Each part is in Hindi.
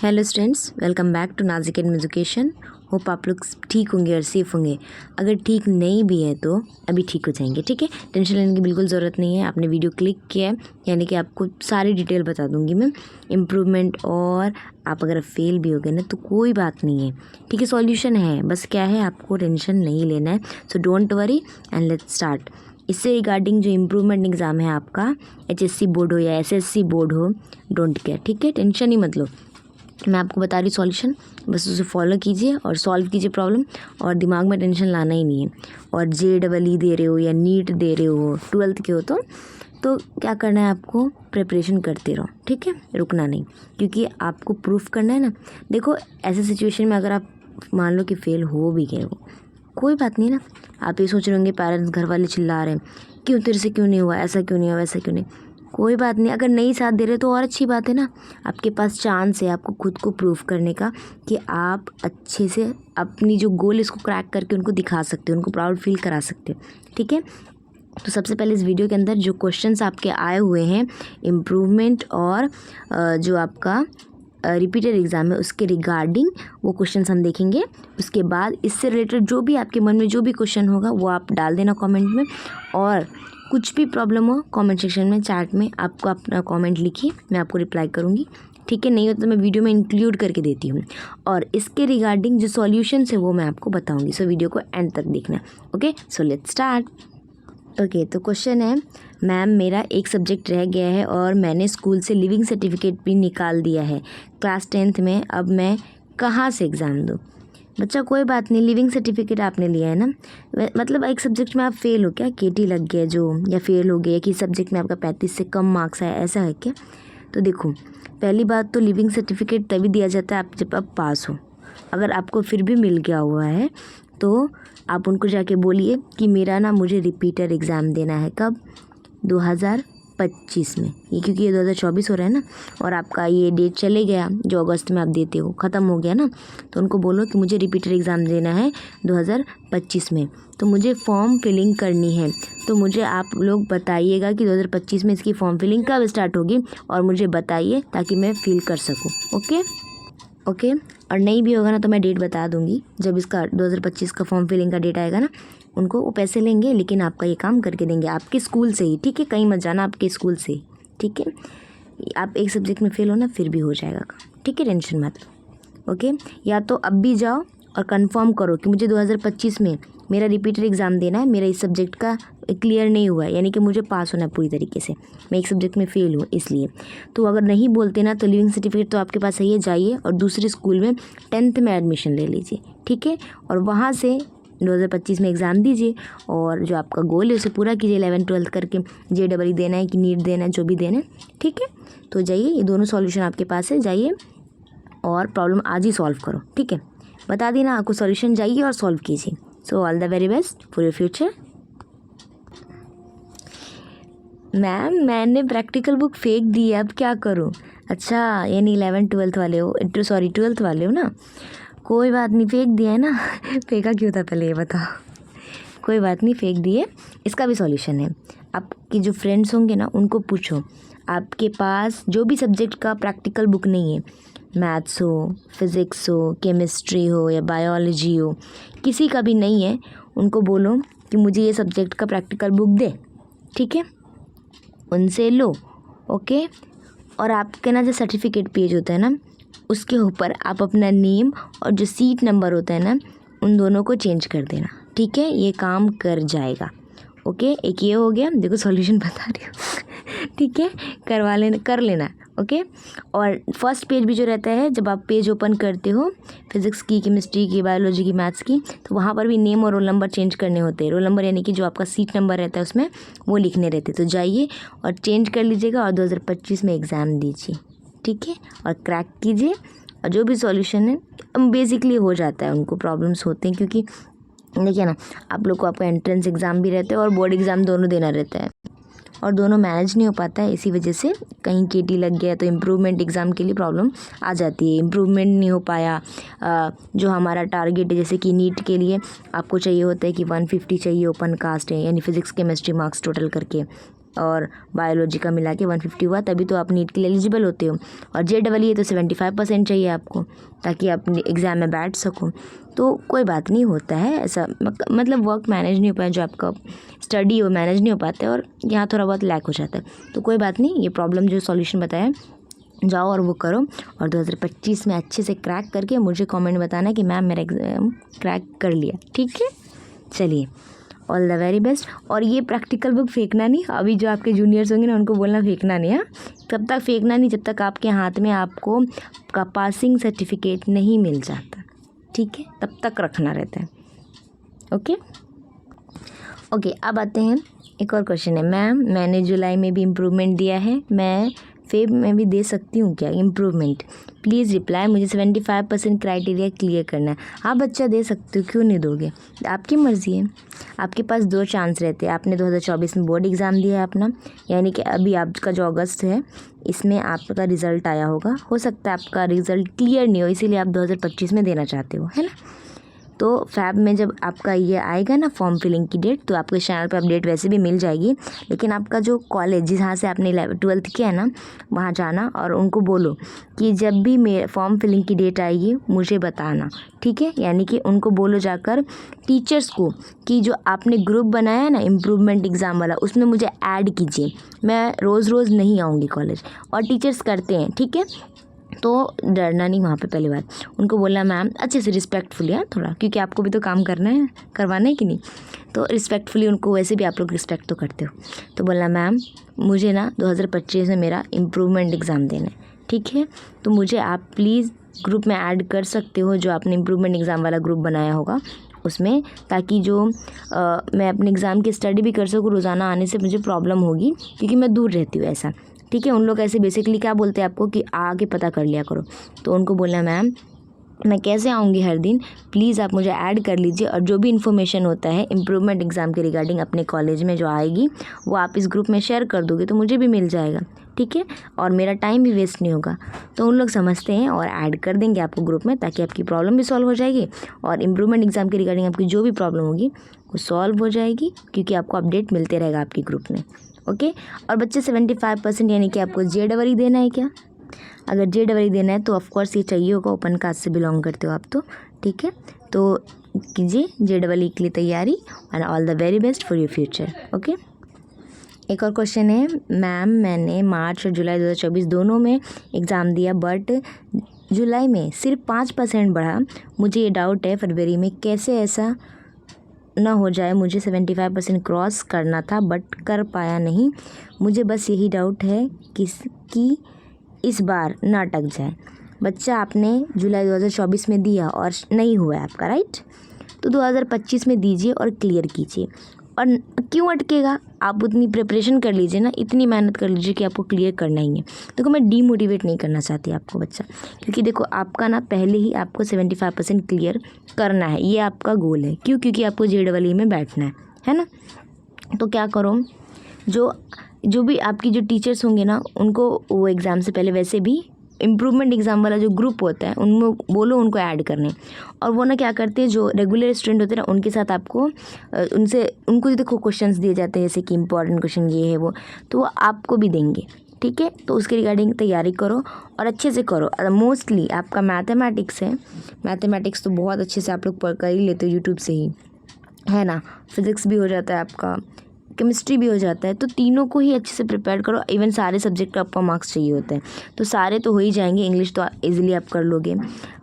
Hello students, welcome back to Nazik education. Hope आप लोग ठीक होंगे और सेफ़ होंगे। अगर ठीक नहीं भी है तो अभी ठीक हो जाएंगे, ठीक है। टेंशन लेने की बिल्कुल ज़रूरत नहीं है। आपने वीडियो क्लिक किया है यानी कि आपको सारी डिटेल बता दूंगी मैं, इम्प्रूवमेंट। और आप अगर फेल भी हो गए ना तो कोई बात नहीं है, ठीक है। सॉल्यूशन है, बस क्या है, आपको टेंशन नहीं लेना है। So don't worry and let's start. इससे रिगार्डिंग जो इम्प्रूवमेंट एग्ज़ाम है आपका, HSC बोर्ड हो या SSC बोर्ड हो, डोंट केयर, ठीक है। टेंशन ही मत लो। मैं आपको बता रही सॉल्यूशन, बस उसे फॉलो कीजिए और सॉल्व कीजिए प्रॉब्लम। और दिमाग में टेंशन लाना ही नहीं है। और JEE दे रहे हो या नीट दे रहे हो, 12th के हो तो क्या करना है, आपको प्रिपरेशन करते रहो, ठीक है। रुकना नहीं, क्योंकि आपको प्रूफ करना है ना। देखो, ऐसे सिचुएशन में अगर आप मान लो कि फेल हो भी गए हो, कोई बात नहीं ना। आप ये सोच रहे होंगे, पेरेंट्स घर वाले चिल्ला रहे हैं, क्यों तेरे से क्यों नहीं हुआ, ऐसा क्यों नहीं हुआ, वैसा क्यों नहीं। कोई बात नहीं, अगर नहीं साथ दे रहे तो और अच्छी बात है ना। आपके पास चांस है आपको खुद को प्रूव करने का कि आप अच्छे से अपनी जो गोल इसको क्रैक करके उनको दिखा सकते हो, उनको प्राउड फील करा सकते हो, ठीक है। तो सबसे पहले इस वीडियो के अंदर जो क्वेश्चंस आपके आए हुए हैं इम्प्रूवमेंट और जो आपका रिपीटेड एग्ज़ाम है उसके रिगार्डिंग, वो क्वेश्चंस हम देखेंगे। उसके बाद इससे रिलेटेड जो भी आपके मन में जो भी क्वेश्चन होगा वो आप डाल देना कमेंट में। और कुछ भी प्रॉब्लम हो कमेंट सेक्शन में, चैट में आपको अपना कमेंट लिखिए, मैं आपको रिप्लाई करूँगी, ठीक है। नहीं हो तो मैं वीडियो में इंक्लूड करके देती हूँ। और इसके रिगार्डिंग जो सॉल्यूशंस है वो मैं आपको बताऊँगी। सो वीडियो को एंड तक देखना, okay. So let's start. Okay, तो क्वेश्चन है, मैम मेरा एक सब्जेक्ट रह गया है और मैंने स्कूल से लिविंग सर्टिफिकेट भी निकाल दिया है क्लास 10th में, अब मैं कहाँ से एग्ज़ाम दूँ। बच्चा कोई बात नहीं, लिविंग सर्टिफिकेट आपने लिया है ना, मतलब एक सब्जेक्ट में आप फेल हो क्या, KT लग गया जो, या फेल हो गया कि सब्जेक्ट में आपका 35 से कम मार्क्स आया, ऐसा है क्या। तो देखो, पहली बात तो लिविंग सर्टिफिकेट तभी दिया जाता है आप जब आप पास हो। अगर आपको फिर भी मिल गया हुआ है तो आप उनको जाके बोलिए कि मेरा ना, मुझे रिपीटर एग्ज़ाम देना है। कब, 2025 में। ये क्योंकि ये 2024 हो रहा है ना, और आपका ये डेट चले गया जो अगस्त में आप देते हो, ख़त्म हो गया ना। तो उनको बोलो कि मुझे रिपीटर एग्ज़ाम देना है 2025 में, तो मुझे फॉर्म फिलिंग करनी है। तो मुझे आप लोग बताइएगा कि 2025 में इसकी फॉर्म फिलिंग कब स्टार्ट होगी, और मुझे बताइए ताकि मैं फिल कर सकूँ, ओके। और नहीं भी होगा ना तो मैं डेट बता दूंगी, जब इसका 2025 का फॉर्म फिलिंग का डेट आएगा ना, उनको वो पैसे लेंगे, लेकिन आपका ये काम करके देंगे आपके स्कूल से ही, ठीक है। कहीं मत जाना, आपके स्कूल से ही, ठीक है। आप एक सब्जेक्ट में फेल हो ना, फिर भी हो जाएगा काम, ठीक है, टेंशन मत लो, ओके। या तो अब भी जाओ और कंफर्म करो कि मुझे 2025 में मेरा रिपीटर एग्ज़ाम देना है, मेरा इस सब्जेक्ट का क्लियर नहीं हुआ है, यानी कि मुझे पास होना है पूरी तरीके से, मैं एक सब्जेक्ट में फ़ेल हूँ इसलिए। तो अगर नहीं बोलते ना तो लिविंग सर्टिफिकेट तो आपके पास है, जाइए और दूसरे स्कूल में 10th में एडमिशन ले लीजिए, ठीक है। और वहाँ से 2025 में एग्ज़ाम दीजिए और जो आपका गोल है उसे पूरा कीजिए। 11th 12th करके JEE देना है कि नीट देना है, जो भी देना है, ठीक है। तो जाइए, ये दोनों सॉल्यूशन आपके पास है, जाइए और प्रॉब्लम आज ही सॉल्व करो, ठीक है। बता दी ना आपको सॉल्यूशन, जाइए और सॉल्व कीजिए। So all the very best for your future. Ma'am मैंने प्रैक्टिकल बुक फेंक दी है, अब क्या करूं। अच्छा, यानी 11th 12th वाले हो, 12th वाले हो ना। कोई बात नहीं, फेंक दिया है ना फेंका क्यों था पहले ये बताओ। कोई बात नहीं, फेंक दिए। इसका भी सॉल्यूशन है। आपके जो फ्रेंड्स होंगे ना उनको पूछो, आपके पास जो भी सब्जेक्ट का प्रैक्टिकल बुक नहीं है, मैथ्स हो, फिज़िक्स हो, केमिस्ट्री हो या बायोलॉजी हो, किसी का भी नहीं है, उनको बोलो कि मुझे ये सब्जेक्ट का प्रैक्टिकल बुक दे, ठीक है। उनसे लो, ओके। और आपके ना जो सर्टिफिकेट पेज होता है ना, उसके ऊपर आप अपना नेम और जो सीट नंबर होता है ना, उन दोनों को चेंज कर देना, ठीक है। ये काम कर जाएगा, ओके। एक ये हो गया, देखो सॉल्यूशन बता रही हूँ ठीक है, कर लेना, ओके। और फर्स्ट पेज भी जो रहता है, जब आप पेज ओपन करते हो फिज़िक्स की, केमिस्ट्री की, बायोलॉजी की, मैथ्स की, तो वहाँ पर भी नेम और रोल नंबर चेंज करने होते हैं। रोल नंबर यानी कि जो आपका सीट नंबर रहता है उसमें वो लिखने रहते। तो जाइए और चेंज कर लीजिएगा और 2025 में एग्ज़ाम दीजिए, ठीक है। और क्रैक कीजिए, और जो भी सॉल्यूशन है बेसिकली हो जाता है, उनको प्रॉब्लम्स होते हैं, क्योंकि देखिए ना, आप लोग को आपका एंट्रेंस एग्ज़ाम भी रहता है और बोर्ड एग्ज़ाम दोनों देना रहता है, और दोनों मैनेज नहीं हो पाता है। इसी वजह से कहीं KT लग गया तो इम्प्रूवमेंट एग्ज़ाम के लिए प्रॉब्लम आ जाती है। इम्प्रूवमेंट नहीं हो पाया, जो हमारा टारगेट है, जैसे कि नीट के लिए आपको चाहिए होता है कि 150 चाहिए ओपन कास्ट है, यानी फिज़िक्स केमिस्ट्री मार्क्स टोटल करके, और बायोलॉजी का मिला के 150 हुआ, तभी तो आप नीट के लिए एलिजिबल होते हो। और JEE है तो 75% चाहिए आपको, ताकि आप एग्ज़ाम में बैठ सको। तो कोई बात नहीं, होता है ऐसा, मतलब वर्क मैनेज नहीं हो पाया, जो आपका स्टडी हो मैनेज नहीं हो पाता है, और यहाँ थोड़ा बहुत लैक हो जाता है। तो कोई बात नहीं, ये प्रॉब्लम जो सॉल्यूशन बताया जाओ और वो करो, और 2025 में अच्छे से क्रैक करके मुझे कमेंट बताना कि मैम मेरा एग्ज़ाम क्रैक कर लिया, ठीक है। चलिए, ऑल द वेरी बेस्ट। और ये प्रैक्टिकल बुक फेंकना नहीं, अभी जो आपके जूनियर्स होंगे ना उनको बोलना फेंकना नहीं, हाँ, तब तक फेंकना नहीं जब तक आपके हाथ में आपको का पासिंग सर्टिफिकेट नहीं मिल जाता, ठीक है, तब तक रखना रहता है। ओके, अब आते हैं, एक और क्वेश्चन है। मैम मैंने जुलाई में भी इम्प्रूवमेंट दिया है, मैं फेब में भी दे सकती हूँ क्या इम्प्रूवमेंट? प्लीज़ रिप्लाई, मुझे 75% क्राइटेरिया क्लियर करना है। हाँ बच्चा, दे सकते हो, क्यों नहीं दोगे, आपकी मर्ज़ी है। आपके पास 2 चांस रहते हैं। आपने 2024 में बोर्ड एग्ज़ाम दिया है अपना, यानी कि अभी आपका जो अगस्त है इसमें आपका रिज़ल्ट आया होगा, हो सकता है आपका रिज़ल्ट क्लियर नहीं हो, इसीलिए आप 2025 में देना चाहते हो, है ना। तो फैब में जब आपका ये आएगा ना फॉर्म फिलिंग की डेट, तो आपके चैनल पर अपडेट वैसे भी मिल जाएगी। लेकिन आपका जो कॉलेज जहाँ से आपने 12th किया है ना, वहाँ जाना और उनको बोलो कि जब भी मेरे फॉर्म फिलिंग की डेट आएगी मुझे बताना, ठीक है। यानी कि उनको बोलो जाकर टीचर्स को कि जो आपने ग्रुप बनाया है ना इम्प्रूवमेंट एग्ज़ाम वाला, उसमें मुझे ऐड कीजिए, मैं रोज़ रोज़ नहीं आऊँगी कॉलेज। और टीचर्स करते हैं, ठीक है, तो डरना नहीं वहाँ पे। पहली बात उनको बोलना मैम, अच्छे से रिस्पेक्टफुली, यार थोड़ा, क्योंकि आपको भी तो काम करना है, करवाना है कि नहीं, तो रिस्पेक्टफुली उनको, वैसे भी आप लोग रिस्पेक्ट तो करते हो, तो बोलना मैम मुझे ना 2025 में मेरा इम्प्रूवमेंट एग्ज़ाम देना है, ठीक है, तो मुझे आप प्लीज़ ग्रुप में ऐड कर सकते हो, जो आपने इम्प्रूवमेंट एग्ज़ाम वाला ग्रुप बनाया होगा उसमें, ताकि जो मैं अपने एग्ज़ाम की स्टडी भी कर सकूँ। रोज़ाना आने से मुझे प्रॉब्लम होगी क्योंकि मैं दूर रहती हूँ, ऐसा, ठीक है। उन लोग ऐसे बेसिकली क्या बोलते हैं आपको कि आके पता कर लिया करो, तो उनको बोलना मैम मैं कैसे आऊँगी हर दिन, प्लीज़ आप मुझे ऐड कर लीजिए, और जो भी इन्फॉर्मेशन होता है इम्प्रूवमेंट एग्ज़ाम के रिगार्डिंग अपने कॉलेज में जो आएगी वो आप इस ग्रुप में शेयर कर दोगे तो मुझे भी मिल जाएगा, ठीक है, और मेरा टाइम भी वेस्ट नहीं होगा। तो उन लोग समझते हैं और ऐड कर देंगे आपको ग्रुप में, ताकि आपकी प्रॉब्लम भी सॉल्व हो जाएगी, और इम्प्रूवमेंट एग्ज़ाम के रिगार्डिंग आपकी जो भी प्रॉब्लम होगी वो सॉल्व हो जाएगी, क्योंकि आपको अपडेट मिलते रहेगा आपके ग्रुप में। ओके, और बच्चे 75% यानी कि आपको JEE देना है क्या? अगर JEE देना है तो ऑफकोर्स ये चाहिए होगा, ओपन कास्ट से बिलोंग करते हो आप तो, ठीक है, तो कीजिए JEE के लिए तैयारी, and all the very best for your future. Okay, एक और क्वेश्चन है। मैम मैंने मार्च और जुलाई 2024 दोनों में एग्ज़ाम दिया, बट जुलाई में सिर्फ 5% बढ़ा, मुझे ये डाउट है फरवरी में कैसे ऐसा ना हो जाए। मुझे 75% क्रॉस करना था बट कर पाया नहीं, मुझे बस यही डाउट है कि इस बार ना अटक जाए। बच्चा आपने जुलाई 2024 में दिया और नहीं हुआ है आपका, राइट, तो 2025 में दीजिए और क्लियर कीजिए। और क्यों अटकेगा, आप उतनी प्रिपरेशन कर लीजिए ना, इतनी मेहनत कर लीजिए कि आपको क्लियर करना ही है। देखो मैं डीमोटिवेट नहीं करना चाहती आपको बच्चा, क्योंकि देखो आपका ना पहले ही आपको 75% क्लियर करना है, ये आपका गोल है। क्यों? क्योंकि आपको JEE में बैठना है ना। तो क्या करो, जो भी आपकी जो टीचर्स होंगे ना उनको वो एग्ज़ाम से पहले वैसे भी इम्प्रूवमेंट एग्ज़ाम वाला जो ग्रुप होता है उनमें बोलो उनको ऐड करने। और वो ना क्या करते हैं, जो रेगुलर स्टूडेंट होते हैं ना उनके साथ आपको उनको देखो क्वेश्चंस दिए जाते हैं, जैसे कि इंपॉर्टेंट क्वेश्चन ये है वो, तो वो आपको भी देंगे, ठीक है। तो उसके रिगार्डिंग तैयारी करो और अच्छे से करो। मोस्टली आपका मैथमेटिक्स है, मैथमेटिक्स तो बहुत अच्छे से आप लोग पढ़ कर ही लेते हो यूट्यूब से ही, है ना। फिज़िक्स भी हो जाता है आपका, केमिस्ट्री भी हो जाता है, तो तीनों को ही अच्छे से प्रिपेयर करो। इवन सारे सब्जेक्ट का आपको मार्क्स चाहिए होते हैं, तो सारे तो हो ही जाएंगे। इंग्लिश तो इजीली आप कर लोगे।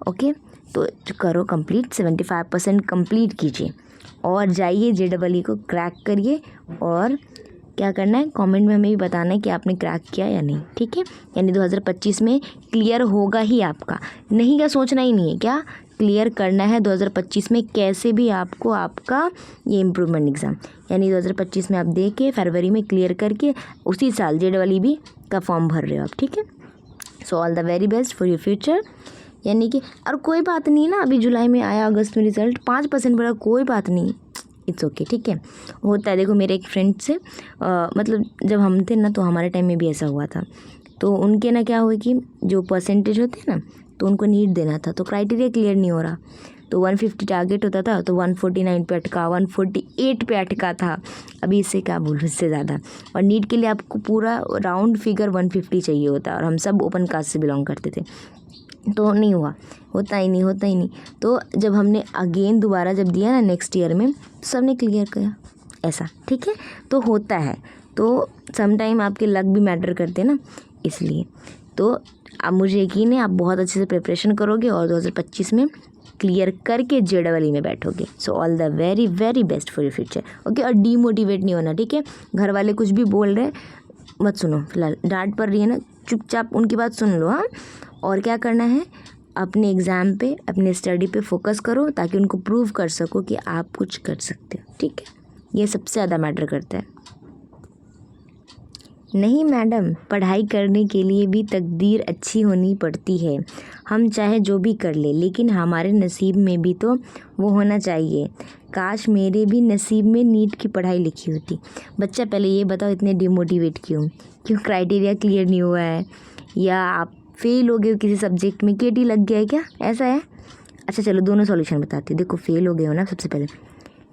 ओके, तो करो कंप्लीट, 75% कंप्लीट कीजिए और जाइए JEE को क्रैक करिए। और क्या करना है, कमेंट में हमें भी बताना है कि आपने क्रैक किया या नहीं, ठीक है। यानी 2025 में क्लियर होगा ही आपका, नहीं का सोचना ही नहीं है, क्या क्लियर करना है 2025 में कैसे भी आपको आपका ये इम्प्रूवमेंट एग्ज़ाम, यानी 2025 में आप दे के फरवरी में क्लियर करके उसी साल JEE भी का फॉर्म भर रहे हो आप, ठीक है। So all the very best for your future. यानी कि और कोई बात नहीं ना, अभी जुलाई में आया, अगस्त में रिज़ल्ट 5% बढ़ा, कोई बात नहीं, इट्स ओके, ठीक है, होता है। देखो मेरे एक फ्रेंड से मतलब जब हम थे ना तो हमारे टाइम में भी ऐसा हुआ था, तो उनके ना क्या हुआ कि जो परसेंटेज होते हैं ना, तो उनको नीट देना था, तो क्राइटेरिया क्लियर नहीं हो रहा, तो 150 टारगेट होता था तो 149 पे अटका, 148 पे अटका था। अभी इससे क्या बोलूँ, इससे ज़्यादा। और नीट के लिए आपको पूरा राउंड फिगर 150 चाहिए होता है, और हम सब ओपन कास्ट से बिलोंग करते थे, तो नहीं हुआ, होता ही नहीं। तो जब हमने अगेन दोबारा जब दिया ना नेक्स्ट ईयर में, तो सब ने क्लियर किया ऐसा, ठीक है। तो होता है, तो सम टाइम आपके लक भी मैटर करते हैं ना, इसलिए। तो अब मुझे यकीन है आप बहुत अच्छे से प्रिपरेशन करोगे और 2025 में क्लियर करके JEE में बैठोगे। So all the very very best for your future, okay. और डीमोटिवेट नहीं होना, ठीक है। घर वाले कुछ भी बोल रहे मत सुनो, फिलहाल डांट पड़ रही है ना, चुपचाप उनकी बात सुन लो, हाँ। और क्या करना है, अपने एग्ज़ाम पे, अपने स्टडी पे फोकस करो, ताकि उनको प्रूव कर सको कि आप कुछ कर सकते हो, ठीक है। ये सबसे ज़्यादा मैटर करता है। नहीं मैडम, पढ़ाई करने के लिए भी तकदीर अच्छी होनी पड़ती है। हम चाहे जो भी कर ले, लेकिन हमारे नसीब में भी तो वो होना चाहिए। काश मेरे भी नसीब में नीट की पढ़ाई लिखी होती। बच्चा पहले ये बताओ, इतने डिमोटिवेट क्यों क्राइटेरिया क्लियर नहीं हुआ है, या आप फेल हो गए हो किसी सब्जेक्ट में, KT लग गया है क्या, ऐसा है? अच्छा चलो दोनों सॉल्यूशन बताती हूँ। देखो, फेल हो गए हो ना, सबसे पहले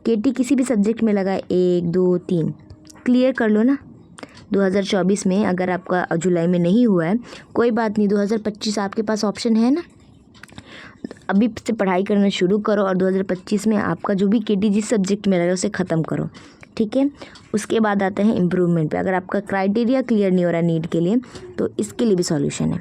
KT किसी भी सब्जेक्ट में लगा है, 1 2 3 क्लियर कर लो ना। 2024 में अगर आपका जुलाई में नहीं हुआ है, कोई बात नहीं, 2025 आपके पास ऑप्शन है ना। अभी से पढ़ाई करना शुरू करो, और 2025 में आपका जो भी KT जिस सब्जेक्ट में लगा उसे ख़त्म करो, ठीक है। उसके बाद आते हैं इम्प्रूवमेंट पे। अगर आपका क्राइटेरिया क्लियर नहीं हो रहा नीट के लिए, तो इसके लिए भी सॉल्यूशन है।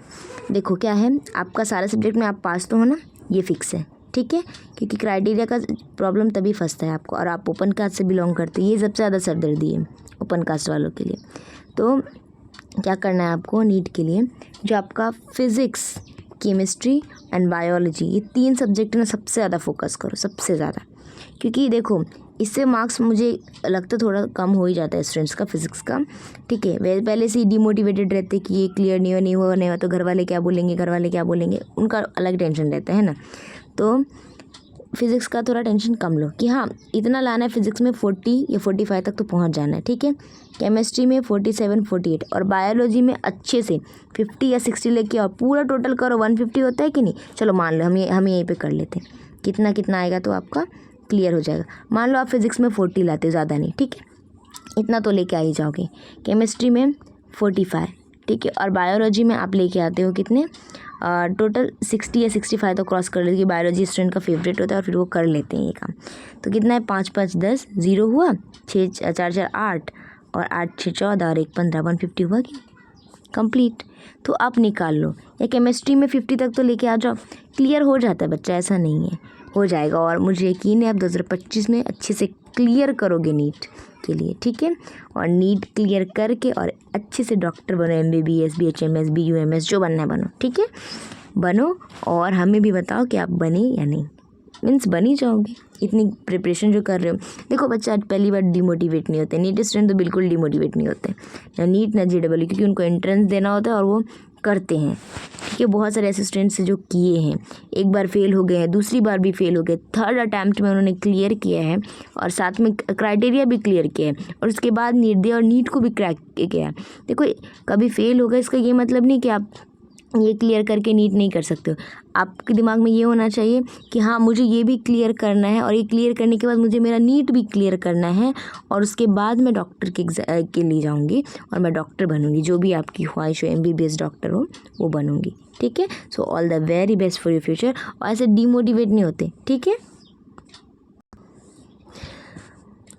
देखो क्या है, आपका सारे सब्जेक्ट में आप पास तो हो ना, ये फिक्स है, ठीक है। क्योंकि क्राइटेरिया का प्रॉब्लम तभी फंसता है आपको, और आप ओपन कास्ट से बिलोंग करते हैं, ये सबसे ज़्यादा सरदर्दी है ओपन कास्ट वालों के लिए। तो क्या करना है आपको नीट के लिए, जो आपका फिज़िक्स, केमिस्ट्री एंड बायोलॉजी, ये 3 सब्जेक्ट ना सबसे ज़्यादा फोकस करो, सबसे ज़्यादा। क्योंकि देखो, इससे मार्क्स मुझे लगता थोड़ा कम हो ही जाता है स्टूडेंट्स का, फिज़िक्स का, ठीक है। वे पहले से ही डिमोटिवेटेड रहते कि ये क्लियर नहीं हुआ तो घर वाले क्या बोलेंगे, उनका अलग टेंशन रहता है ना। तो फिज़िक्स का थोड़ा टेंशन कम लो कि हाँ इतना लाना है, फिज़िक्स में 40 या 45 तक तो पहुंच जाना है, ठीक है। केमिस्ट्री में 47 48, और बायोलॉजी में अच्छे से 50 या 60 लेके, और पूरा टोटल करो 150 होता है कि नहीं। चलो मान लो हम यहीं पे कर लेते हैं, कितना आएगा तो आपका क्लियर हो जाएगा। मान लो आप फिज़िक्स में 40 लाते, ज़्यादा नहीं, ठीक है, इतना तो लेके आ ही जाओगे। केमिस्ट्री में 45, ठीक है। और बायोलॉजी में आप लेके आते हो कितने, टोटल 60 या 65 तो क्रॉस कर लेते, बायोलॉजी स्टूडेंट का फेवरेट होता है और फिर वो कर लेते हैं ये काम। तो कितना है, 5 5 10, 0 हुआ, 6 4 4 8, और 8 6 14 और 1 15, 150 हुआ कि कंप्लीट। तो आप निकाल लो, या केमिस्ट्री में 50 तक तो लेके आ जाओ, क्लियर हो जाता है बच्चा, ऐसा नहीं है, हो जाएगा। और मुझे यकीन है आप 2025 में अच्छे से क्लियर करोगे नीट के लिए, ठीक है। और नीट क्लियर करके और अच्छे से डॉक्टर बनो, MBBS BHMS BUMS जो बनना है बनो, ठीक है, बनो। और हमें भी बताओ कि आप बने या नहीं, मीन्स बन ही जाओगे इतनी प्रिपरेशन जो कर रहे हो। देखो बच्चा पहली बार डिमोटिवेट नहीं होते, नीट स्टूडेंट तो बिल्कुल डिमोटिवेट नहीं होते, ना नीट ना JEE, क्योंकि उनको एंट्रेंस देना होता है और वो करते हैं, ठीक है। बहुत सारे ऐसे स्टूडेंट्स जो किए हैं, एक बार फेल हो गए हैं, दूसरी बार भी फेल हो गए, 3rd अटैम्प्ट में उन्होंने क्लियर किया है, और साथ में क्राइटेरिया भी क्लियर किया है, और उसके बाद नीट दिया और नीट को भी क्रैक किया है। देखो कभी फेल हो गए इसका ये मतलब नहीं कि आप ये क्लियर करके नीट नहीं कर सकते हो। आपके दिमाग में ये होना चाहिए कि हाँ मुझे ये भी क्लियर करना है, और ये क्लियर करने के बाद मुझे मेरा नीट भी क्लियर करना है, और उसके बाद मैं डॉक्टर के लिए जाऊँगी और मैं डॉक्टर बनूँगी, जो भी आपकी ख्वाहिश हो, MBBS डॉक्टर हो वो बनूँगी, ठीक है। So all the very best for your future. और ऐसे डिमोटिवेट नहीं होते, ठीक है।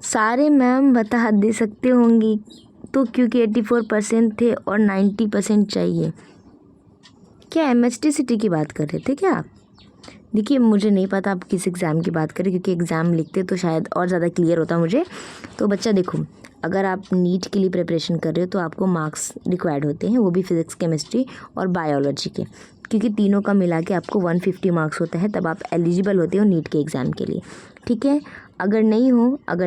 सारे मैम बता दे सकते होंगी तो, क्योंकि 84% थे और 90% चाहिए। क्या MHTCT की बात कर रहे थे क्या आप? देखिए मुझे नहीं पता आप किस एग्ज़ाम की बात करें, क्योंकि एग्ज़ाम लिखते तो शायद और ज़्यादा क्लियर होता मुझे। तो बच्चा देखो, अगर आप नीट के लिए प्रिपरेशन कर रहे हो तो आपको मार्क्स रिक्वायर्ड होते हैं, वो भी फिज़िक्स, केमिस्ट्री और बायोलॉजी के, क्योंकि तीनों का मिला के आपको 150 मार्क्स होता है, तब आप एलिजिबल होते हो नीट के एग्ज़ाम के लिए, ठीक है। अगर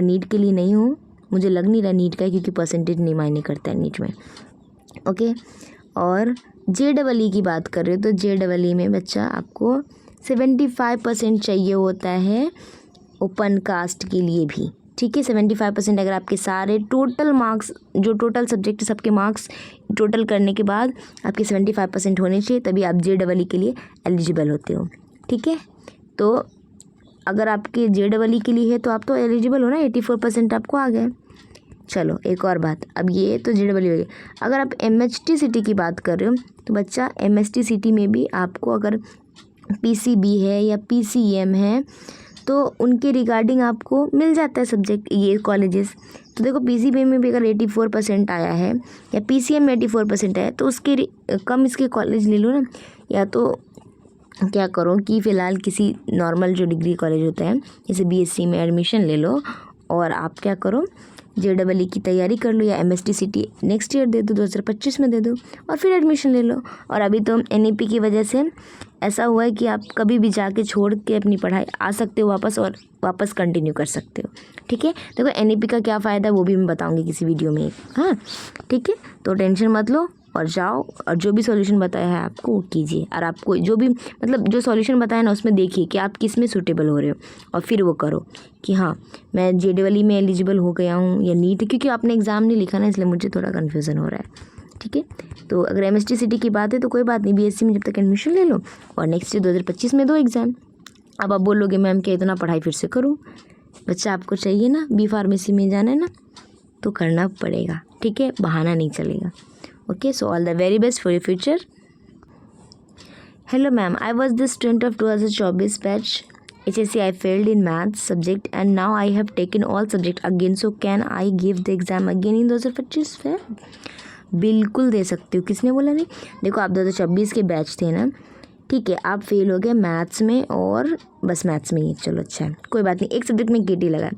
नीट के लिए नहीं हो, मुझे लग नहीं रहा नीट का, क्योंकि परसेंटेज नहीं मायने करता है नीट में, ओके। और JEE की बात कर रहे हो तो JEE में बच्चा आपको 75% चाहिए होता है ओपन कास्ट के लिए भी, ठीक है। 75% अगर आपके सारे टोटल मार्क्स, जो टोटल सब्जेक्ट सबके मार्क्स टोटल करने के बाद आपके 75% होने चाहिए, तभी आप JEE के लिए एलिजिबल होते हो, ठीक है। तो अगर आपके JEE के लिए है तो आप तो एलिजिबल हो ना, 84% आपको आ गए। चलो एक और बात, अब ये तो JEE हो गई। अगर आप MHTCT की बात कर रहे हो तो बच्चा MHTCT में भी आपको अगर PCB है या PCM है तो उनके रिगार्डिंग आपको मिल जाता है सब्जेक्ट, ये कॉलेजेस। तो देखो PCB में भी अगर 84% आया है या PCM में 84% आया है तो उसके कम इसके कॉलेज ले लो ना, या तो क्या करो कि फ़िलहाल किसी नॉर्मल जो डिग्री कॉलेज होता है जैसे BSc में एडमिशन ले लो और आप क्या करो JEE की तैयारी कर लो, या MHTCT नेक्स्ट ईयर दे दो, 2025 में दे दो और फिर एडमिशन ले लो। और अभी तो NEP की वजह से ऐसा हुआ है कि आप कभी भी जाके छोड़ के अपनी पढ़ाई आ सकते हो वापस और वापस कंटिन्यू कर सकते हो। ठीक है, देखो NEP का क्या फ़ायदा है वो भी मैं बताऊँगी किसी वीडियो में। हाँ ठीक है, तो टेंशन मत लो और जाओ और जो भी सॉल्यूशन बताया है आपको वो कीजिए। और आपको जो भी मतलब जो सॉल्यूशन बताया ना उसमें देखिए कि आप किस में सूटेबल हो रहे हो और फिर वो करो कि हाँ मैं JEE में एलिजिबल हो गया हूँ या नीट, क्योंकि आपने एग्ज़ाम नहीं लिखा ना इसलिए मुझे थोड़ा कन्फ्यूज़न हो रहा है। ठीक है, तो अगर MHTCT की बात है तो कोई बात नहीं, BSc में जब तक एडमिशन ले लो और नेक्स्ट ईयर 2025 में दो एग्ज़ाम। अब आप बोलोगे मैम क्या इतना पढ़ाई फिर से करूँ? बच्चा आपको चाहिए ना B Pharmacy में जाना है ना, तो करना पड़ेगा। ठीक है, बहाना नहीं चलेगा। Okay, so all the very best for your future. Hello ma'am, I was the student of 2024 batch HSC. I failed in maths subject and now I have taken all subject again. So can I give the exam again in 2025 Feb? बिल्कुल दे सकते हो, किसने बोला नहीं। देखो आप 2024 के बैच थे ना, ठीक है, आप फेल हो गए मैथ्स में और बस मैथ्स में ही, चलो अच्छा है कोई बात नहीं, एक सब्जेक्ट में KT लगा।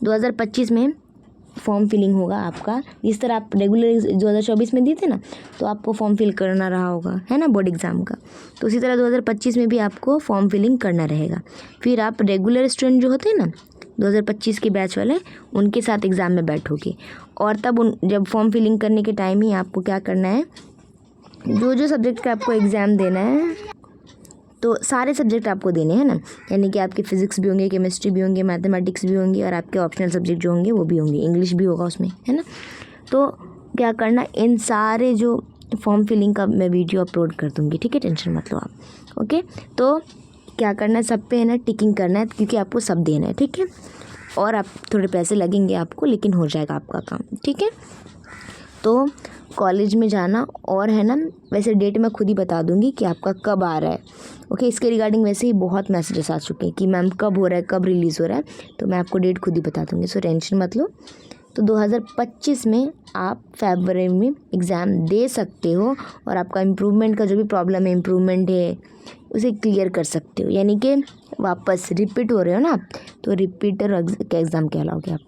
2025 में फॉर्म फिलिंग होगा आपका, जिस तरह आप रेगुलर 2024 में दिए थे ना तो आपको फॉर्म फिल करना रहा होगा है ना बोर्ड एग्ज़ाम का, तो उसी तरह 2025 में भी आपको फॉर्म फिलिंग करना रहेगा। फिर आप रेगुलर स्टूडेंट जो होते हैं ना 2025 के बैच वाले, उनके साथ एग्ज़ाम में बैठोगे और तब जब फॉर्म फिलिंग करने के टाइम ही आपको क्या करना है, जो सब्जेक्ट का आपको एग्ज़ाम देना है तो सारे सब्जेक्ट आपको देने हैं ना, यानी कि आपके फिजिक्स भी होंगे, केमिस्ट्री भी होंगे, मैथमेटिक्स भी होंगे और आपके ऑप्शनल सब्जेक्ट जो होंगे वो भी होंगे, इंग्लिश भी होगा उसमें है ना। तो क्या करना, इन सारे जो फॉर्म फिलिंग का मैं वीडियो अपलोड कर दूँगी। ठीक है, टेंशन मत लो आप। ओके, तो क्या करना है, सब पे है ना टिकिंग करना है क्योंकि आपको सब देना है। ठीक है, और आप थोड़े पैसे लगेंगे आपको लेकिन हो जाएगा आपका काम। ठीक है, तो कॉलेज में जाना और है ना, वैसे डेट मैं खुद ही बता दूंगी कि आपका कब आ रहा है। ओके, इसके रिगार्डिंग वैसे ही बहुत मैसेजेस आ चुके हैं कि मैम कब हो रहा है, कब रिलीज़ हो रहा है, तो मैं आपको डेट खुद ही बता दूंगी, सो टेंशन मत लो। तो 2025 में आप फरवरी में एग्ज़ाम दे सकते हो और आपका इम्प्रूवमेंट का जो भी प्रॉब्लम है, इम्प्रूवमेंट है, उसे क्लियर कर सकते हो, यानी कि वापस रिपीट हो रहे हो ना आप, तो रिपीटर का एग्ज़ाम कहलाओगे आप,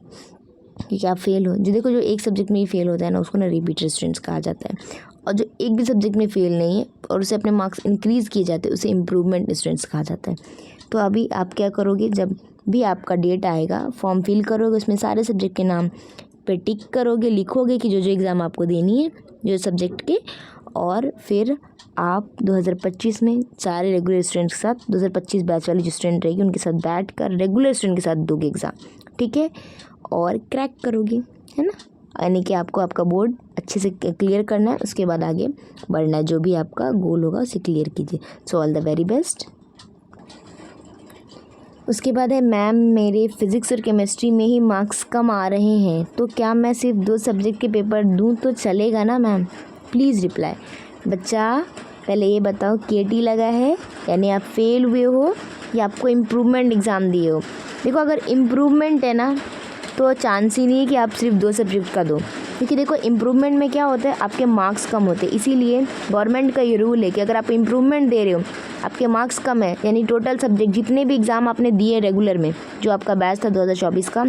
क्योंकि आप फेल हो। जो देखो जो एक सब्जेक्ट में ही फेल होता है ना उसको ना रिपीटर स्टूडेंट्स कहा जाता है, और जो एक भी सब्जेक्ट में फेल नहीं है और उसे अपने मार्क्स इंक्रीज़ किए जाते हैं उसे इम्प्रूवमेंट स्टूडेंट्स कहा जाता है। तो अभी आप क्या करोगे, जब भी आपका डेट आएगा फॉर्म फिल करोगे, उसमें सारे सब्जेक्ट के नाम पे टिक करोगे, लिखोगे कि जो एग्ज़ाम आपको देनी है जो सब्जेक्ट के, और फिर आप 2025 में सारे रेगुलर स्टूडेंट्स के साथ 2025 बैच वाली जो स्टूडेंट रहेगी उनके साथ बैठ कर रेगुलर स्टूडेंट के साथ दोगे एग्ज़ाम। ठीक है, और क्रैक करोगे है ना, यानी कि आपको आपका बोर्ड अच्छे से क्लियर करना है, उसके बाद आगे बढ़ना है, जो भी आपका गोल होगा उसे क्लियर कीजिए। So all the very best. उसके बाद है मैम मेरे फिज़िक्स और केमिस्ट्री में ही मार्क्स कम आ रहे हैं तो क्या मैं सिर्फ 2 सब्जेक्ट के पेपर दूं तो चलेगा ना मैम, प्लीज़ रिप्लाई। बच्चा पहले ये बताओ KT लगा है यानी आप फेल हुए हो या आपको इम्प्रूवमेंट एग्ज़ाम दिए हो। देखो अगर इम्प्रूवमेंट है ना तो चांस ही नहीं है कि आप सिर्फ 2 सब्जेक्ट का दो, क्योंकि देखो इम्प्रूवमेंट में क्या होता है, आपके मार्क्स कम होते हैं, इसीलिए गवर्नमेंट का ये रूल है कि अगर आप इम्प्रूवमेंट दे रहे हो, आपके मार्क्स कम है, यानी टोटल सब्जेक्ट जितने भी एग्ज़ाम आपने दिए रेगुलर में, जो आपका बैच था 2024 का,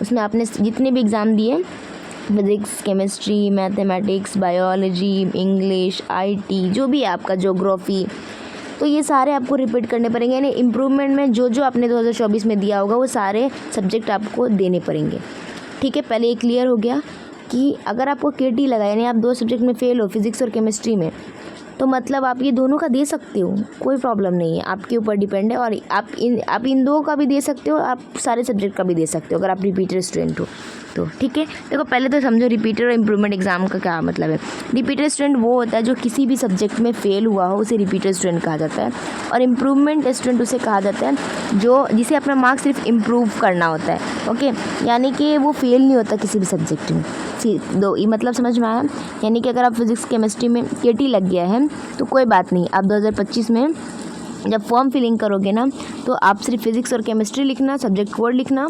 उसमें आपने जितने भी एग्ज़ाम दिए, physics, chemistry, mathematics, biology, English, IT, जो भी है आपका, ज्योग्राफी, तो ये सारे आपको रिपीट करने पड़ेंगे। यानी इम्प्रूवमेंट में जो आपने 2024 में दिया होगा वो सारे सब्जेक्ट आपको देने पड़ेंगे। ठीक है, पहले ये क्लियर हो गया कि अगर आपको KT लगा यानी आप 2 सब्जेक्ट में फेल हो, फिज़िक्स और केमिस्ट्री में, तो मतलब आप ये दोनों का दे सकते हो, कोई प्रॉब्लम नहीं है, आपके ऊपर डिपेंड है। और आप इन दो का भी दे सकते हो, आप सारे सब्जेक्ट का भी दे सकते हो अगर आप रिपीटर स्टूडेंट हो तो। ठीक है, देखो पहले तो समझो रिपीटर और इम्प्रूवमेंट एग्जाम का क्या मतलब है। रिपीटर स्टूडेंट वो होता है जो किसी भी सब्जेक्ट में फेल हुआ हो, उसे रिपीटर स्टूडेंट कहा जाता है। और इम्प्रूवमेंट स्टूडेंट उसे कहा जाता है जिसे अपना मार्क्स सिर्फ इम्प्रूव करना होता है। ओके, यानी कि वो फेल नहीं होता किसी भी सब्जेक्ट में। दो ये मतलब समझ में आया। यानी कि अगर आप फिजिक्स केमिस्ट्री में केटी लग गया है तो कोई बात नहीं, आप 2025 में जब फॉर्म फिलिंग करोगे ना तो आप सिर्फ फिजिक्स और केमिस्ट्री लिखना, सब्जेक्ट कोड लिखना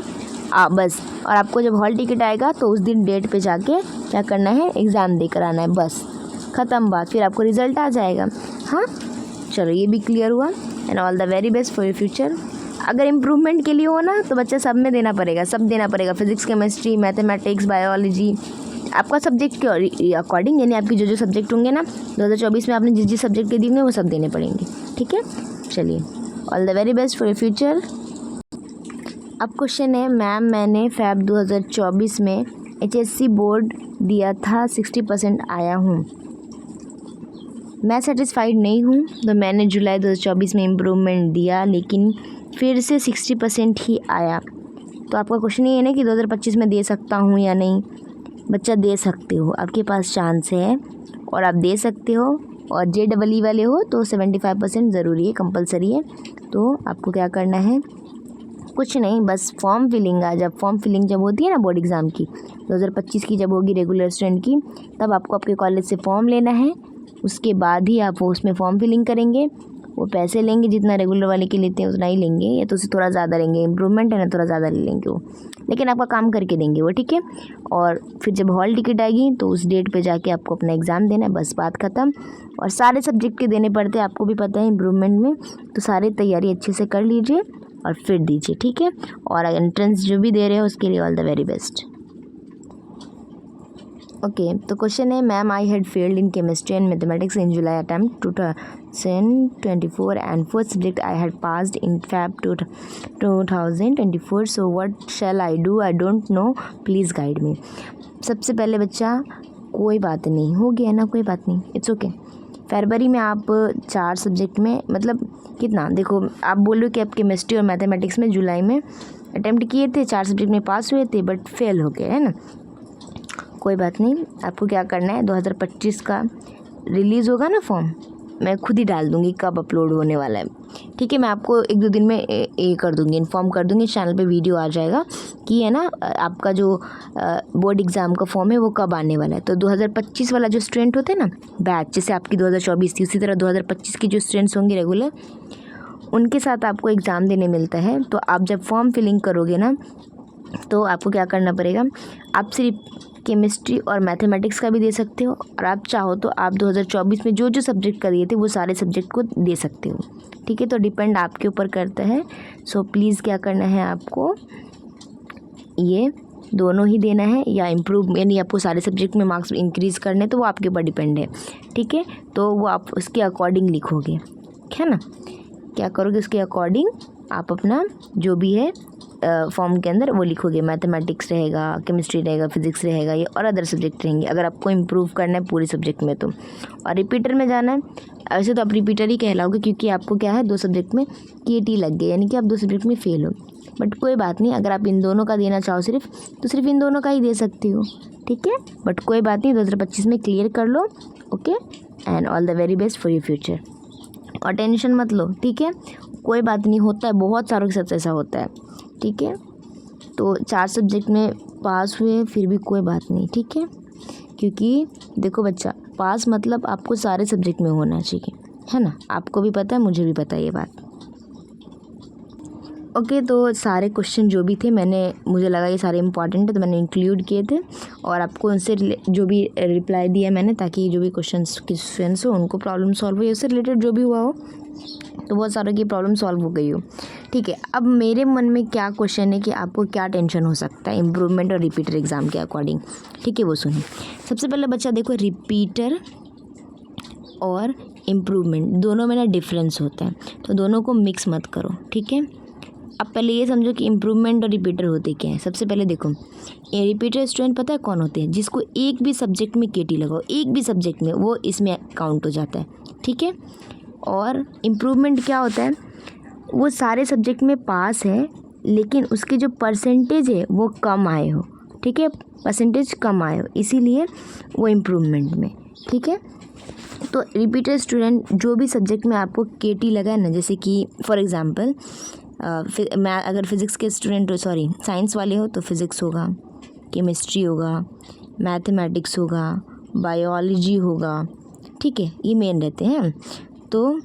बस। और आपको जब हॉल टिकट आएगा तो उस दिन डेट पे जाके क्या करना है, एग्ज़ाम देकर आना है, बस ख़त्म बात। फिर आपको रिज़ल्ट आ जाएगा। हाँ चलो, ये भी क्लियर हुआ। And all the very best for your future. अगर इम्प्रूवमेंट के लिए हो ना तो बच्चा सब में देना पड़ेगा, सब देना पड़ेगा, फिजिक्स केमिस्ट्री मैथमेटिक्स बायोलॉजी, आपका सब्जेक्ट के अकॉर्डिंग। यानी आपके जो सब्जेक्ट होंगे ना 2024 में आपने जिस सब्जेक्ट के दिए होंगे वो सब देने पड़ेंगे। ठीक है, चलिए all the very best for your future. अब क्वेश्चन है, मैम मैंने फ़ैब 2024 में HSC बोर्ड दिया था, 60% आया हूँ, मैं सेटिस्फाइड नहीं हूँ, तो मैंने जुलाई 2024 में इम्प्रूवमेंट दिया लेकिन फिर से 60% ही आया। तो आपका क्वेश्चन ये है ना कि 2025 में दे सकता हूँ या नहीं। बच्चा दे सकते हो, आपके पास चांस है और आप दे सकते हो। और JEE वाले हो तो 75% ज़रूरी है, कंपलसरी है। तो आपको क्या करना है, कुछ नहीं, बस फॉर्म फिलिंग फॉर्म फिलिंग जब होती है ना बोर्ड एग्ज़ाम की 2025 की, जब होगी रेगुलर स्टूडेंट की, तब आपको आपके कॉलेज से फॉर्म लेना है। उसके बाद ही आप उसमें फॉर्म फिलिंग करेंगे। वो पैसे लेंगे जितना रेगुलर वाले के लेते हैं उतना ही लेंगे, या तो उससे थोड़ा ज़्यादा लेंगे, इम्प्रूवमेंट है ना, थोड़ा ज़्यादा ले लेंगे वो, लेकिन आपका काम करके देंगे वो। ठीक है, और फिर जब हॉल टिकट आएगी तो उस डेट पे जाके आपको अपना एग्ज़ाम देना है, बस बात ख़त्म। और सारे सब्जेक्ट के देने पड़ते हैं, आपको भी पता है इम्प्रूवमेंट में, तो सारी तैयारी अच्छे से कर लीजिए और फिर दीजिए। ठीक है, और एंट्रेंस जो भी दे रहे हो उसके लिए all the very best. Okay, तो क्वेश्चन है, ma'am I had failed in chemistry and mathematics in July attempt 2024 and first subject I had passed in fab 2024, so what shell I do, I don't know, please guide me. सबसे पहले बच्चा, कोई बात नहीं, हो गया ना, कोई बात नहीं, इट्स ओके। फरवरी में आप 4 सब्जेक्ट में, मतलब कितना, देखो आप बोल रहे हो कि आप केमिस्ट्री और मैथमेटिक्स में जुलाई में अटैम्प्ट किए थे, 4 सब्जेक्ट में पास हुए थे बट फेल हो गए, है ना। कोई बात नहीं, आपको क्या करना है, 2025 का रिलीज़ होगा ना फॉर्म, मैं खुद ही डाल दूँगी कब अपलोड होने वाला है। ठीक है, मैं आपको 1-2 दिन में कर दूँगी, इन्फॉर्म कर दूँगी, चैनल पे वीडियो आ जाएगा कि है ना आपका जो बोर्ड एग्ज़ाम का फॉर्म है वो कब आने वाला है। तो 2025 वाला जो स्टूडेंट होते हैं ना बैच, जैसे आपकी 2024 थी, उसी तरह 2025 की जो स्टूडेंट्स होंगे रेगुलर, उनके साथ आपको एग्ज़ाम देने मिलता है। तो आप जब फॉर्म फिलिंग करोगे ना तो आपको क्या करना पड़ेगा, आप सिर्फ केमिस्ट्री और मैथमेटिक्स का भी दे सकते हो, और आप चाहो तो आप 2024 में जो सब्जेक्ट का दिए थे वो सारे सब्जेक्ट को दे सकते हो। ठीक है, तो डिपेंड आपके ऊपर करता है। सो प्लीज़ क्या करना है, आपको ये दोनों ही देना है या इम्प्रूव, यानी आपको सारे सब्जेक्ट में मार्क्स इंक्रीज़ करने, तो वो आपके ऊपर डिपेंड है। ठीक है, तो वो आप उसके अकॉर्डिंग लिखोगे, है ना, क्या करोगे उसके अकॉर्डिंग आप अपना जो भी है फॉर्म के अंदर वो लिखोगे। मैथमेटिक्स रहेगा, केमिस्ट्री रहेगा, फिजिक्स रहेगा, ये और अदर सब्जेक्ट रहेंगे अगर आपको इम्प्रूव करना है पूरे सब्जेक्ट में तो। और रिपीटर में जाना है, ऐसे तो आप रिपीटर ही कहलाओगे क्योंकि आपको क्या है 2 सब्जेक्ट में KT लग गए, यानी कि आप 2 सब्जेक्ट में फेल हो। बट कोई बात नहीं, अगर आप इन दोनों का देना चाहो सिर्फ, तो सिर्फ इन दोनों का ही दे सकती हो। ठीक है, बट कोई बात नहीं, 2025 में क्लियर कर लो। Okay, and all the very best for your future. और टेंशन मत लो, ठीक है, कोई बात नहीं, होता है, बहुत सारों के साथ ऐसा होता है। ठीक है, तो 4 सब्जेक्ट में पास हुए फिर भी कोई बात नहीं। ठीक है, क्योंकि देखो बच्चा, पास मतलब आपको सारे सब्जेक्ट में होना चाहिए, है ना, आपको भी पता है, मुझे भी पता है ये बात। ओके, तो सारे क्वेश्चन जो भी थे मुझे लगा ये सारे इंपॉर्टेंट है तो मैंने इंक्लूड किए थे, और आपको उनसे जो भी रिप्लाई दिया मैंने, ताकि जो भी क्वेश्चंस के स्टूडेंट्स हो उनको प्रॉब्लम सॉल्व हो, उससे रिलेटेड जो भी हुआ हो तो बहुत सारों की प्रॉब्लम सॉल्व हो गई हो। ठीक है, अब मेरे मन में क्या क्वेश्चन है कि आपको क्या टेंशन हो सकता है इम्प्रूवमेंट और रिपीटर एग्ज़ाम के अकॉर्डिंग। ठीक है, वो सुनिए। सबसे पहले बच्चा देखो, रिपीटर और इम्प्रूवमेंट दोनों में ना डिफरेंस होता है, तो दोनों को मिक्स मत करो। ठीक है, अब पहले ये समझो कि इम्प्रूवमेंट और रिपीटर होते क्या है। सबसे पहले देखो, ये रिपीटर स्टूडेंट पता है कौन होते हैं, जिसको एक भी सब्जेक्ट में KT लगाओ, एक भी सब्जेक्ट में, वो इसमें काउंट हो जाता है। ठीक है। और इम्प्रूवमेंट क्या होता है, वो सारे सब्जेक्ट में पास है लेकिन उसके जो परसेंटेज है वो कम आए हो, ठीक है, परसेंटेज कम आए हो, इसीलिए वो इम्प्रूवमेंट में, ठीक है। तो रिपीटेड स्टूडेंट जो भी सब्जेक्ट में आपको केटी लगा है ना, जैसे कि फॉर एग्जांपल मैं अगर फिज़िक्स के स्टूडेंट हो, सॉरी साइंस वाले हो तो फिज़िक्स होगा, केमिस्ट्री होगा, मैथमेटिक्स होगा, बायोलॉजी होगा, ठीक है, ये मेन रहते हैं। तो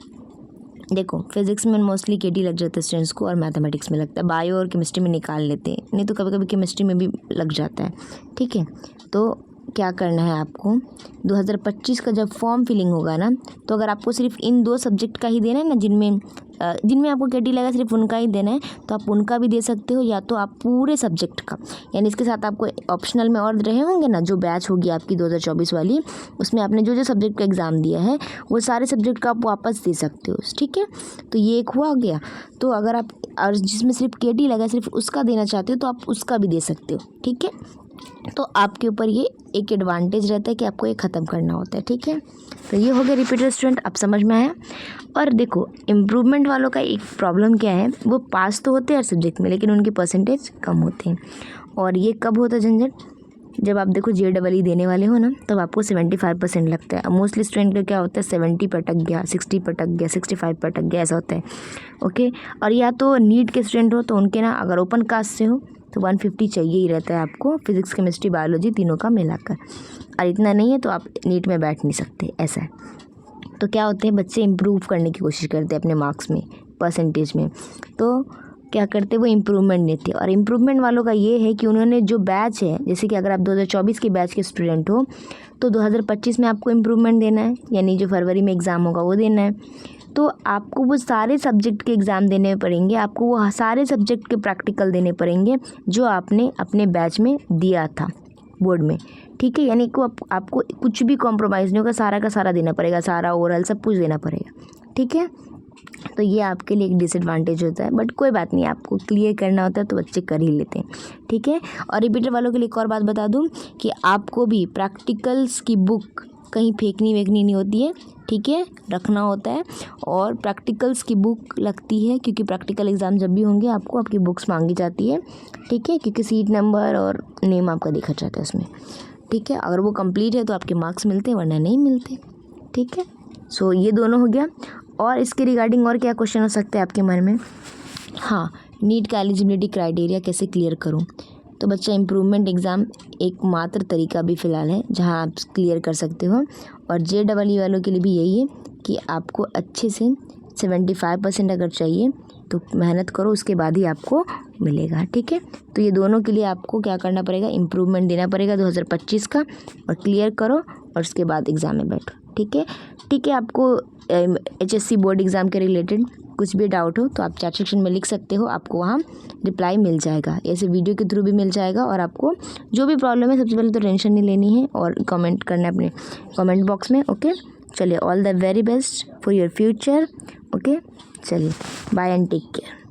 देखो फिज़िक्स में मोस्टली केटी लग जाता है स्टूडेंट्स को और मैथमेटिक्स में लगता है, बायो और केमिस्ट्री में निकाल लेते हैं, नहीं तो कभी कभी केमिस्ट्री में भी लग जाता है, ठीक है। तो क्या करना है आपको, 2025 का जब फॉर्म फिलिंग होगा ना, तो अगर आपको सिर्फ इन 2 सब्जेक्ट का ही देना है ना, जिनमें आपको केटी लगा सिर्फ उनका ही देना है, तो आप उनका भी दे सकते हो, या तो आप पूरे सब्जेक्ट का, यानी इसके साथ आपको ऑप्शनल में और रहे होंगे ना, जो बैच होगी आपकी 2024 वाली, उसमें आपने जो जो सब्जेक्ट का एग्ज़ाम दिया है वो सारे सब्जेक्ट का आप वापस दे सकते हो, ठीक है। तो ये एक हुआ गया। तो अगर आप और जिसमें सिर्फ केटी लगा सिर्फ उसका देना चाहते हो तो आप उसका भी दे सकते हो, ठीक है। तो आपके ऊपर ये एक एडवांटेज रहता है कि आपको ये ख़त्म करना होता है, ठीक है। तो ये हो गया रिपीटेड स्टूडेंट, अब समझ में आया। और देखो इम्प्रूवमेंट वालों का एक प्रॉब्लम क्या है, वो पास तो होते हैं हर सब्जेक्ट में लेकिन उनके परसेंटेज कम होते हैं। और ये कब होता है झंझट, जब आप देखो JEE देने वाले हो ना, तब आपको 75% लगता है। मोस्टली स्टूडेंट का क्या होता है, 70 पर अटक गया, 60 पर अटक गया, 65 पर अटक गया, ऐसा होता है, ओके। और या तो नीट के स्टूडेंट हो तो उनके ना, अगर ओपन कास्ट से हो तो 150 चाहिए ही रहता है आपको, फिज़िक्स केमिस्ट्री बायोलॉजी तीनों का मिलाकर, और इतना नहीं है तो आप नीट में बैठ नहीं सकते, ऐसा है। तो क्या होते हैं, बच्चे इम्प्रूव करने की कोशिश करते हैं अपने मार्क्स में, परसेंटेज में, तो क्या करते हैं वो इम्प्रूवमेंट देते हैं। और इम्प्रूवमेंट वालों का ये है कि उन्होंने जो बैच है, जैसे कि अगर आप 2024 के बैच के स्टूडेंट हो तो 2025 में आपको इम्प्रूवमेंट देना है, यानी जो फरवरी में एग्ज़ाम होगा वो देना है। तो आपको वो सारे सब्जेक्ट के एग्ज़ाम देने पड़ेंगे, आपको वो सारे सब्जेक्ट के प्रैक्टिकल देने पड़ेंगे जो आपने अपने बैच में दिया था बोर्ड में, ठीक है। यानी को आपको कुछ भी कॉम्प्रोमाइज़ नहीं होगा, सारा का सारा देना पड़ेगा, सारा ओरल सब कुछ देना पड़ेगा, ठीक है। तो ये आपके लिए एक डिसएडवांटेज होता है, बट कोई बात नहीं, आपको क्लियर करना होता है तो बच्चे कर ही लेते हैं, ठीक है। और रिपीटर वालों के लिए एक और बात बता दूं कि आपको भी प्रैक्टिकल्स की बुक कहीं फेंकनी वेकनी नहीं होती है, ठीक है, रखना होता है। और प्रैक्टिकल्स की बुक लगती है क्योंकि प्रैक्टिकल एग्ज़ाम जब भी होंगे आपको आपकी बुक्स मांगी जाती है, ठीक है, क्योंकि सीट नंबर और नेम आपका देखा जाता है उसमें, ठीक है। अगर वो कंप्लीट है तो आपके मार्क्स मिलते हैं, वरना नहीं मिलते, ठीक है। सो ये दोनों हो गया। और इसके रिगार्डिंग और क्या क्वेश्चन हो सकते हैं आपके मन में, हाँ, नीट का एलिजिबिलिटी क्राइटेरिया कैसे क्लियर करूँ। तो बच्चा इम्प्रूवमेंट एग्ज़ाम एक मात्र तरीका भी फ़िलहाल है जहां आप क्लियर कर सकते हो। और JEE वालों के लिए भी यही है कि आपको अच्छे से 75% अगर चाहिए तो मेहनत करो, उसके बाद ही आपको मिलेगा, ठीक है। तो ये दोनों के लिए आपको क्या करना पड़ेगा, इम्प्रूवमेंट देना पड़ेगा 2025 का, और क्लियर करो और उसके बाद एग्ज़ाम में बैठो, ठीक है। ठीक है, आपको HSC बोर्ड एग्ज़ाम के रिलेटेड कुछ भी डाउट हो तो आप चैट सेक्शन में लिख सकते हो, आपको वहाँ रिप्लाई मिल जाएगा, ऐसे वीडियो के थ्रू भी मिल जाएगा। और आपको जो भी प्रॉब्लम है सबसे पहले तो टेंशन नहीं लेनी है और कमेंट करना है अपने कमेंट बॉक्स में, ओके। चलिए, all the very best for your future, okay. चलिए, बाय एंड टेक केयर।